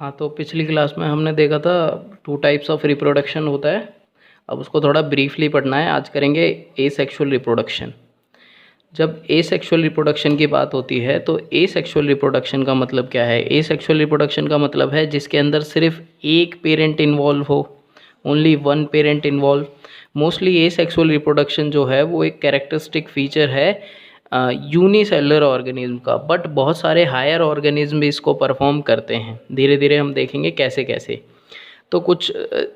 हाँ, तो पिछली क्लास में हमने देखा था 2 टाइप्स ऑफ रिप्रोडक्शन होता है। अब उसको थोड़ा ब्रीफली पढ़ना है। आज करेंगे एसेक्सुअल रिप्रोडक्शन। जब एसेक्सुअल रिप्रोडक्शन की बात होती है तो एसेक्सुअल रिप्रोडक्शन का मतलब क्या है? एसेक्सुअल रिप्रोडक्शन का मतलब है जिसके अंदर सिर्फ एक पेरेंट इन्वॉल्व हो, only one parent involve. Mostly asexual reproduction जो है वो एक कैरेक्टरिस्टिक फीचर है यूनिसेलुलर ऑर्गेनिज्म का, बट बहुत सारे हायर ऑर्गेनिज्म भी इसको परफॉर्म करते हैं। धीरे धीरे हम देखेंगे कैसे कैसे। तो कुछ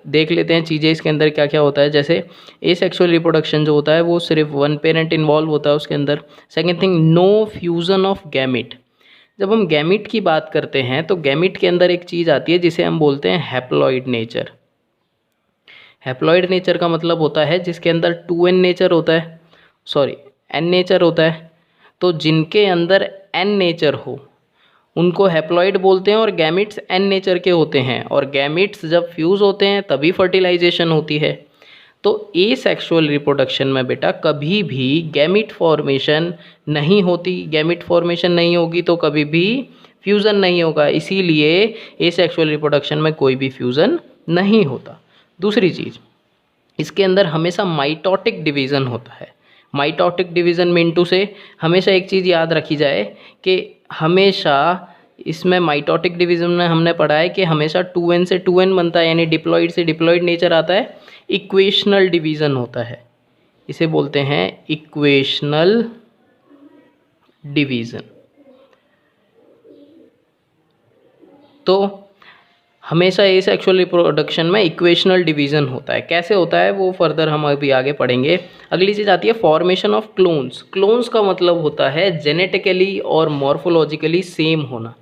देख लेते हैं चीज़ें इसके अंदर क्या क्या होता है। जैसे एसेक्सुअल रिप्रोडक्शन जो होता है वो सिर्फ वन पेरेंट इन्वॉल्व होता है उसके अंदर। Second thing, no fusion of gamete. जब हम गैमिट की बात करते हैं तो गैमिट के अंदर एक चीज़ आती है जिसे हम बोलते हैं हैप्लॉइड नेचर। हैप्लॉइड नेचर का मतलब होता है जिसके अंदर 2n नेचर होता है, सॉरी n नेचर होता है। तो जिनके अंदर n नेचर हो उनको हैप्लॉइड बोलते हैं और गैमिट्स n नेचर के होते हैं। और गैमिट्स जब फ्यूज़ होते हैं तभी फर्टिलाइजेशन होती है। तो एसेक्सुअल रिप्रोडक्शन में बेटा कभी भी गैमिट फॉर्मेशन नहीं होती। गैमिट फॉर्मेशन नहीं होगी तो कभी भी फ्यूज़न नहीं होगा, इसीलिए एसेक्सुअल रिप्रोडक्शन में कोई भी फ्यूज़न नहीं होता। दूसरी चीज़, इसके अंदर हमेशा माइटोटिक डिवीज़न होता है। माइटोटिक डिवीज़न मिंटू से हमेशा एक चीज़ याद रखी जाए कि हमेशा इसमें माइटोटिक डिवीज़न में हमने पढ़ा है कि हमेशा 2n से 2n बनता है, यानी डिप्लॉइड से डिप्लॉइड नेचर आता है। इक्वेशनल डिवीज़न होता है, इसे बोलते हैं इक्वेशनल डिवीज़न। तो हमेशा एसेक्सुअल रिप्रोडक्शन में इक्वेशनल डिवीज़न होता है। कैसे होता है वो फर्दर हम अभी आगे पढ़ेंगे। अगली चीज़ आती है फॉर्मेशन ऑफ क्लोन्स। क्लोन्स का मतलब होता है जेनेटिकली और मॉर्फोलॉजिकली सेम होना,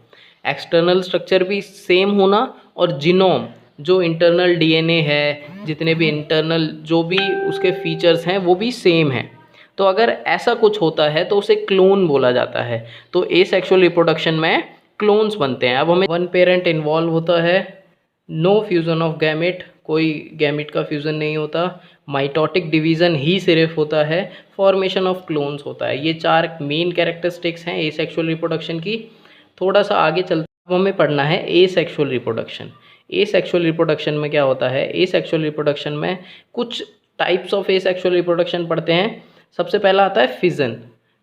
एक्सटर्नल स्ट्रक्चर भी सेम होना और जीनोम जो इंटरनल डीएनए है, जितने भी इंटरनल जो भी उसके फीचर्स हैं वो भी सेम हैं। तो अगर ऐसा कुछ होता है तो उसे क्लोन बोला जाता है। तो एसेक्सुअल रिप्रोडक्शन में क्लोन्स बनते हैं। अब हमें वन पेरेंट इन्वॉल्व होता है, नो फ्यूज़न ऑफ गैमिट, कोई गैमिट का फ्यूज़न नहीं होता, माइटोटिक डिवीज़न ही सिर्फ होता है, फॉर्मेशन ऑफ क्लोन्स होता है। ये 4 मेन कैरेक्टरिस्टिक्स हैं एसेक्सुअल रिप्रोडक्शन की। थोड़ा सा आगे चलते अब हमें पढ़ना है एसेक्सुअल रिप्रोडक्शन। एसेक्सुअल रिप्रोडक्शन में क्या होता है? एसेक्सुअल रिप्रोडक्शन में कुछ टाइप्स ऑफ एसेक्सुअल रिप्रोडक्शन पढ़ते हैं। सबसे पहला आता है फिजन।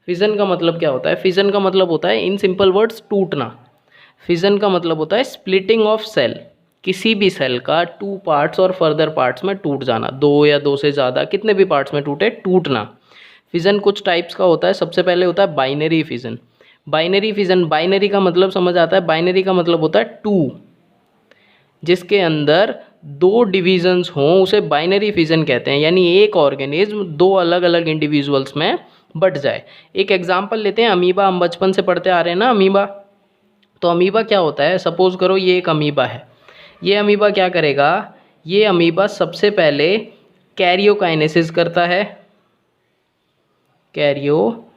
फिजन का मतलब क्या होता है? फिजन का मतलब होता है इन सिंपल वर्ड्स टूटना। फिजन का मतलब होता है स्प्लिटिंग ऑफ सेल, किसी भी सेल का 2 पार्ट्स और फर्दर पार्ट्स में टूट जाना, 2 या 2 से ज़्यादा कितने भी पार्ट्स में टूटे, टूटना। फिजन कुछ टाइप्स का होता है। सबसे पहले होता है binary fission. Binary fission, binary का मतलब समझ आता है? बाइनरी का मतलब होता है 2, जिसके अंदर 2 डिविजन्स हों उसे बाइनरी फिजन कहते हैं, यानी एक ऑर्गेनिज्म 2 अलग अलग इंडिविजुअल्स में बट जाए। एक एग्जांपल लेते हैं, अमीबा। हम बचपन से पढ़ते आ रहे हैं ना अमीबा। तो अमीबा क्या होता है? सपोज करो ये एक अमीबा है। ये अमीबा क्या करेगा? ये अमीबा सबसे पहले कैरियोकाइनेसिस करता है। कैरियोकाइनेसिस,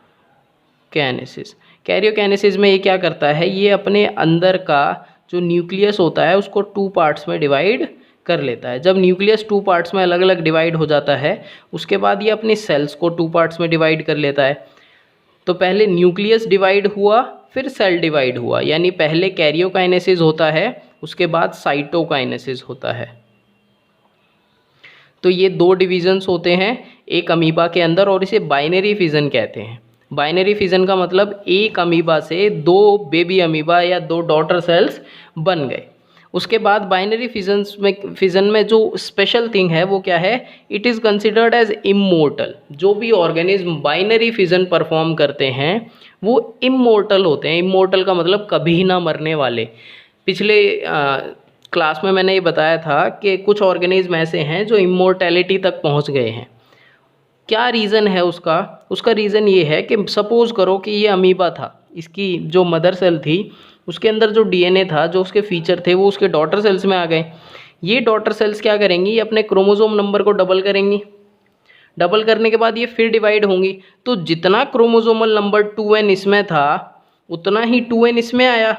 कैरियोकाइनेसिस में ये क्या करता है? ये अपने अंदर का जो न्यूक्लियस होता है उसको 2 पार्ट्स में डिवाइड कर लेता है। जब न्यूक्लियस 2 पार्ट्स में अलग अलग डिवाइड हो जाता है उसके बाद ये अपनी सेल्स को 2 पार्ट्स में डिवाइड कर लेता है। तो पहले न्यूक्लियस डिवाइड हुआ, फिर सेल डिवाइड हुआ, यानी पहले कैरियोकाइनेसिस होता है उसके बाद साइटोकाइनेसिस होता है। तो ये 2 डिविजन्स होते हैं एक अमीबा के अंदर और इसे बाइनरी फिजन कहते हैं। बाइनरी फिजन का मतलब एक अमीबा से 2 बेबी अमीबा या 2 डॉटर सेल्स बन गए। उसके बाद बाइनरी फिजन में जो स्पेशल थिंग है वो क्या है? It is considered as immortal. जो भी ऑर्गेनिज्म बाइनरी फिजन परफॉर्म करते हैं वो इमोर्टल होते हैं। इमोर्टल का मतलब कभी ना मरने वाले। पिछले क्लास में मैंने ये बताया था कि कुछ ऑर्गेनिज्म ऐसे हैं जो इमोर्टैलिटी तक पहुंच गए हैं। क्या रीज़न है उसका? उसका रीज़न ये है कि सपोज़ करो कि ये अमीबा था, इसकी जो मदर सेल थी उसके अंदर जो डीएनए था, जो उसके फीचर थे वो उसके डॉटर सेल्स में आ गए। ये डॉटर सेल्स क्या करेंगी? ये अपने क्रोमोसोम नंबर को डबल करेंगी। डबल करने के बाद ये फिर डिवाइड होंगी। तो जितना क्रोमोसोमल नंबर 2n इसमें था उतना ही 2n इसमें आया,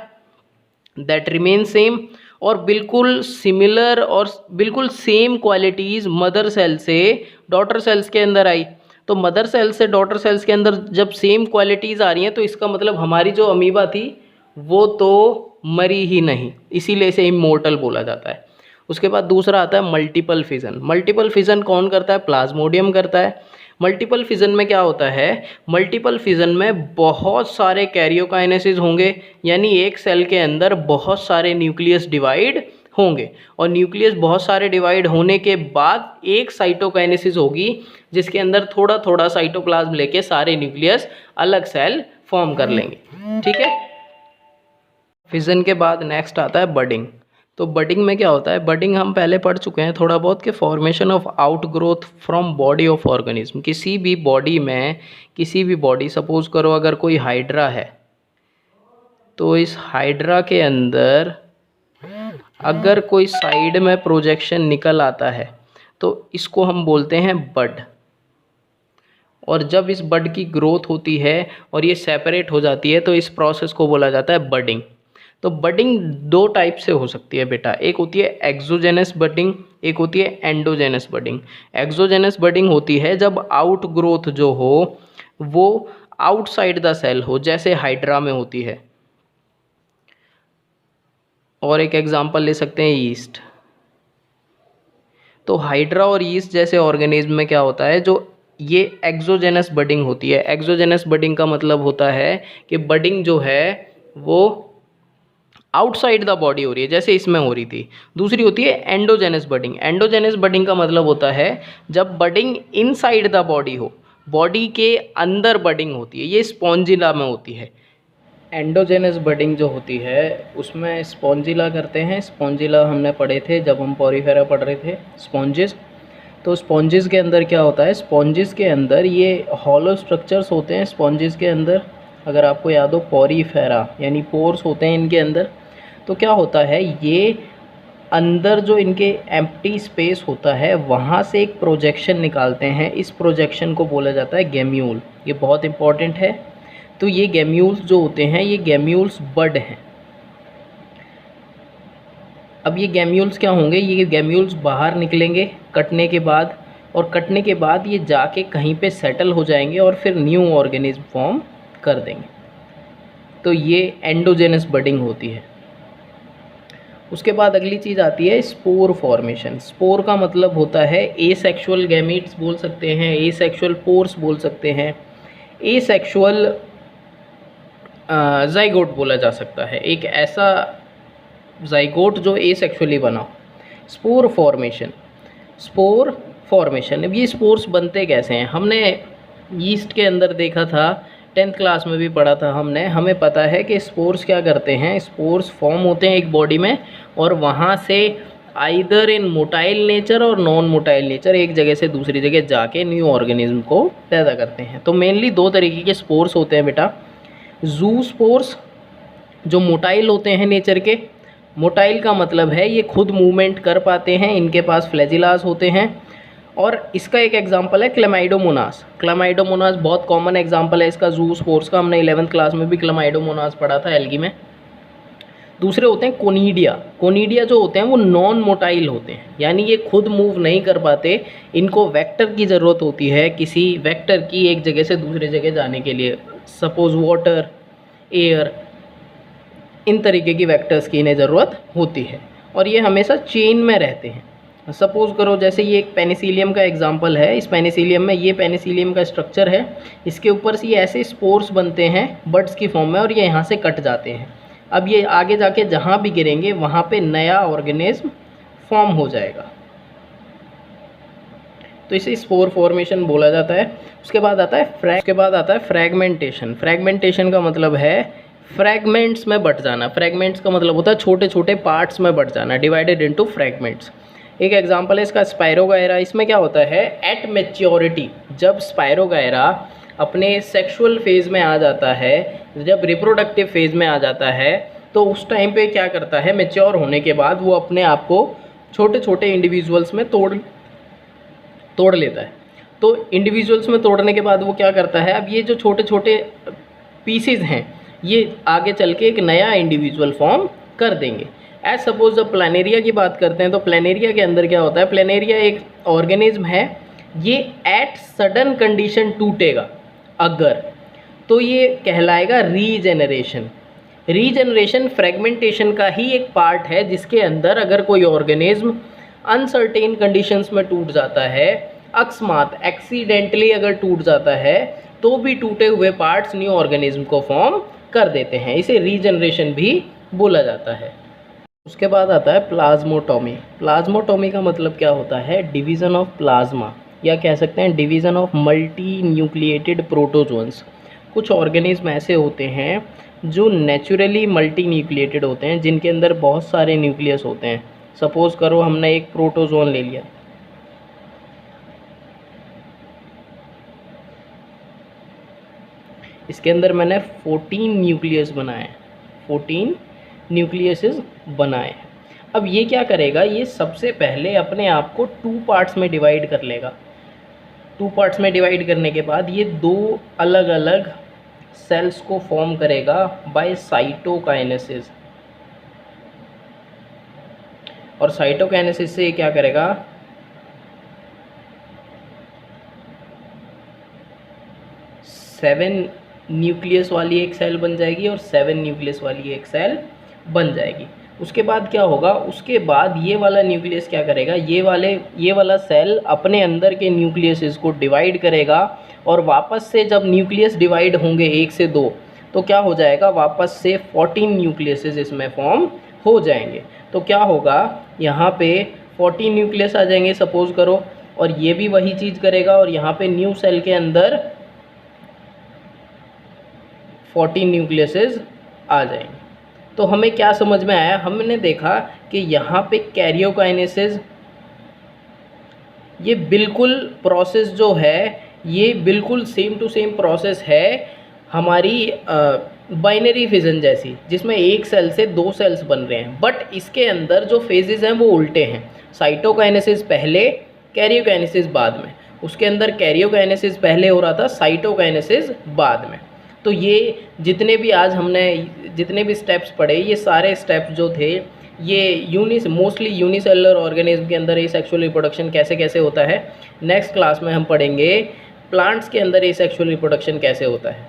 दैट रिमेन सेम। और बिल्कुल सिमिलर और बिल्कुल सेम क्वालिटीज़ मदर सेल से डॉटर सेल्स के अंदर आई। तो मदर सेल से डॉटर सेल्स के अंदर जब सेम क्वालिटीज़ आ रही हैं तो इसका मतलब हमारी जो अमीबा थी वो तो मरी ही नहीं, इसीलिए इसे इमोर्टल बोला जाता है। उसके बाद दूसरा आता है मल्टीपल फिजन। मल्टीपल फिजन कौन करता है? प्लाज्मोडियम करता है। मल्टीपल फिजन में क्या होता है? मल्टीपल फिजन में बहुत सारे कैरियोकाइनेसिस होंगे, यानी एक सेल के अंदर बहुत सारे न्यूक्लियस डिवाइड होंगे, और न्यूक्लियस बहुत सारे डिवाइड होने के बाद एक साइटोकाइनेसिस होगी जिसके अंदर थोड़ा थोड़ा साइटोप्लाज्म लेके सारे न्यूक्लियस अलग सेल फॉर्म कर लेंगे। ठीक है। फिजन के बाद नेक्स्ट आता है बडिंग। तो बडिंग में क्या होता है? बडिंग हम पहले पढ़ चुके हैं थोड़ा बहुत कि formation of outgrowth from body of organism. किसी भी बॉडी में, किसी भी बॉडी, सपोज करो अगर कोई हाइड्रा है, तो इस हाइड्रा के अंदर अगर कोई साइड में प्रोजेक्शन निकल आता है तो इसको हम बोलते हैं बड। और जब इस बड की ग्रोथ होती है और ये सेपरेट हो जाती है तो इस प्रोसेस को बोला जाता है बडिंग। तो बडिंग दो टाइप से हो सकती है बेटा, एक होती है एक्सोजेनस बडिंग, एक होती है एंडोजेनस बडिंग। एक्सोजेनस बडिंग होती है जब आउट ग्रोथ जो हो वो आउटसाइड द सेल हो, जैसे हाइड्रा में होती है। और एक एग्जांपल ले सकते हैं ईस्ट। तो हाइड्रा और ईस्ट जैसे ऑर्गेनिज्म में क्या होता है, जो ये एक्सोजेनस बडिंग होती है। एक्सोजेनस बडिंग का मतलब होता है कि बडिंग जो है वो आउटसाइड द बॉडी हो रही है, जैसे इसमें हो रही थी। दूसरी होती है एंडोजेनस बडिंग। एंडोजेनस बडिंग का मतलब होता है जब बडिंग इनसाइड द बॉडी हो, बॉडी के अंदर बडिंग होती है, ये स्पॉन्जिला में होती है। एंडोजेनस बडिंग जो होती है उसमें स्पॉन्जिला करते हैं। स्पॉन्जिला हमने पढ़े थे जब हम पॉरीफेरा पढ़ रहे थे, स्पॉन्जिस। तो स्पॉन्जिस के अंदर क्या होता है? स्पॉन्जिस के अंदर ये हॉलो स्ट्रक्चर्स होते हैं। स्पॉन्जिस के अंदर अगर आपको याद हो, पॉरीफेरा यानी पोर्स होते हैं इनके अंदर। तो क्या होता है, ये अंदर जो इनके एम्प्टी स्पेस होता है वहाँ से एक प्रोजेक्शन निकालते हैं। इस प्रोजेक्शन को बोला जाता है गैम्यूल। ये बहुत इंपॉर्टेंट है। तो ये गैम्यूल्स जो होते हैं ये गैम्यूल्स बड हैं। अब ये गैम्यूल्स क्या होंगे? ये गैम्यूल्स बाहर निकलेंगे कटने के बाद, और कटने के बाद ये जाके कहीं पे सेटल हो जाएंगे और फिर न्यू ऑर्गेनिज्म फॉर्म कर देंगे। तो ये एंडोजेनस बडिंग होती है। उसके बाद अगली चीज़ आती है स्पोर फॉर्मेशन। स्पोर का मतलब होता है एसेक्सुअल गैमीट्स बोल सकते हैं, एसेक्सुअल पोर्स बोल सकते हैं, एसेक्सुअल जाइगोट बोला जा सकता है, एक ऐसा जाइगोट जो एसेक्सुअली बना हो। Spore formation, spore formation. अब ये स्पोर्स बनते कैसे हैं? हमने यीस्ट के अंदर देखा था, 10th क्लास में भी पढ़ा था हमने। हमें पता है कि स्पोर्स क्या करते हैं। स्पोर्स फॉर्म होते हैं एक बॉडी में और वहाँ से आइदर इन मोटाइल नेचर और नॉन मोटाइल नेचर एक जगह से दूसरी जगह जाके न्यू ऑर्गेनिज्म को पैदा करते हैं। तो मेनली दो तरीके के स्पोर्स होते हैं बेटा। जू स्पोर्स जो मोटाइल होते हैं नेचर के। मोटाइल का मतलब है ये खुद मूवमेंट कर पाते हैं, इनके पास फ्लैजिलास होते हैं। और इसका एक एग्जांपल है क्लेमाइडोमोनास। क्लेमाइडोमोनास बहुत कॉमन एग्जांपल है इसका जू स्पोर्स का। हमने 11th क्लास में भी क्लेमाइडोमोनास पढ़ा था एल्गी में। दूसरे होते हैं कोनीडिया। कोनीडिया जो होते हैं वो नॉन मोटाइल होते हैं, यानी ये खुद मूव नहीं कर पाते। इनको वेक्टर की ज़रूरत होती है, किसी वेक्टर की एक जगह से दूसरी जगह जाने के लिए। सपोज़ वाटर, एयर, इन तरीके की वेक्टर्स की इन्हें ज़रूरत होती है और ये हमेशा चेन में रहते हैं। सपोज़ करो जैसे ये एक पेनिसिलियम का एग्जांपल है। इस पेनिसिलियम में ये पेनिसिलियम का स्ट्रक्चर है, इसके ऊपर से ये ऐसे स्पोर्स बनते हैं बड्स की फॉर्म में और ये यहाँ से कट जाते हैं। अब ये आगे जाके जहाँ भी गिरेंगे वहाँ पे नया ऑर्गेनिज्म फॉर्म हो जाएगा, तो इसे स्पोर फॉर्मेशन बोला जाता है। उसके बाद आता है फ्रैगमेंटेशन। फ्रैगमेंटेशन का मतलब है फ्रैगमेंट्स में बट जाना। फ्रैगमेंट्स का मतलब होता है छोटे छोटे पार्ट्स में बट जाना, डिवाइडेड इनटू फ्रैगमेंट्स। एक एग्जांपल है इसका स्पायरोगायरा। इसमें क्या होता है, एट मैच्योरिटी जब स्पायरोगायरा अपने सेक्सुअल फेज़ में आ जाता है, जब रिप्रोडक्टिव फेज़ में आ जाता है, तो उस टाइम पे क्या करता है, मैच्योर होने के बाद वो अपने आप को छोटे छोटे इंडिविजुअल्स में तोड़ लेता है। तो इंडिविजुअल्स में तोड़ने के बाद वो क्या करता है, अब ये जो छोटे छोटे पीसेज हैं ये आगे चल के एक नया इंडिविजुअल फॉर्म कर देंगे। एज सपोज जब प्लानेरिया की बात करते हैं तो प्लानेरिया के अंदर क्या होता है, प्लानेरिया एक ऑर्गेनिज्म है, ये एट सडन कंडीशन टूटेगा अगर, तो ये कहलाएगा रीजेनरेशन। रीजनरेशन फ्रेगमेंटेशन का ही एक पार्ट है, जिसके अंदर अगर कोई ऑर्गेनिज्म अनसर्टेन कंडीशंस में टूट जाता है, अकस्मात एक्सीडेंटली अगर टूट जाता है, तो भी टूटे हुए पार्ट्स न्यू ऑर्गेनिज्म को फॉर्म कर देते हैं। इसे रीजनरेशन भी बोला जाता है। उसके बाद आता है प्लाज्मोटोमी। प्लाज्मोटोमी का मतलब क्या होता है? डिवीज़न ऑफ प्लाज्मा, या कह सकते हैं division of multi nucleated protozoans. कुछ ऑर्गेनिज्म ऐसे होते हैं जो नेचुरली मल्टी न्यूक्लिएटेड होते हैं, जिनके अंदर बहुत सारे न्यूक्लियस होते हैं। सपोज़ करो हमने एक प्रोटोजोन ले लिया, इसके अंदर मैंने 14 न्यूक्लियस बनाए, 14 न्यूक्लियसेस बनाए। अब ये क्या करेगा? ये सबसे पहले अपने आप को 2 पार्ट्स में डिवाइड कर लेगा। 2 पार्ट्स में डिवाइड करने के बाद ये 2 अलग अलग सेल्स को फॉर्म करेगा बाय साइटोकाइनेसिस। और साइटोकाइनेसिस से ये क्या करेगा? 7 न्यूक्लियस वाली एक सेल बन जाएगी और 7 न्यूक्लियस वाली एक सेल बन जाएगी। उसके बाद क्या होगा? उसके बाद ये वाला न्यूक्लियस क्या करेगा? ये वाला सेल अपने अंदर के न्यूक्लियस को डिवाइड करेगा, और वापस से जब न्यूक्लियस डिवाइड होंगे 1 से 2, तो क्या हो जाएगा? वापस से 14 न्यूक्लियस इसमें फॉर्म हो जाएंगे। तो क्या होगा? यहाँ पे 14 न्यूक्लियस आ जाएंगे सपोज़ करो, और ये भी वही चीज़ करेगा, और यहाँ पे न्यू सेल के अंदर 14 न्यूक्लियसेस आ जाएंगे। तो हमें क्या समझ में आया? हमने देखा कि यहाँ पे कैरियोकाइनेसिस, ये बिल्कुल प्रोसेस जो है, ये बिल्कुल सेम टू सेम प्रोसेस है हमारी बाइनरी फिजन जैसी, जिसमें एक सेल से 2 सेल्स बन रहे हैं, बट इसके अंदर जो फेजेस हैं वो उल्टे हैं। साइटोकाइनेसिस पहले, कैरियोकाइनेसिस बाद में। उसके अंदर कैरियोकाइनेसिस पहले हो रहा था, साइटोकाइनेसिस बाद में। तो ये जितने भी आज हमने जितने भी स्टेप्स पढ़े, ये सारे स्टेप्स जो थे, ये मोस्टली यूनिसेलुलर ऑर्गेनिज्म के अंदर एसेक्सुअल रिप्रोडक्शन कैसे कैसे होता है। नेक्स्ट क्लास में हम पढ़ेंगे प्लांट्स के अंदर एसेक्सुअल रिप्रोडक्शन कैसे होता है।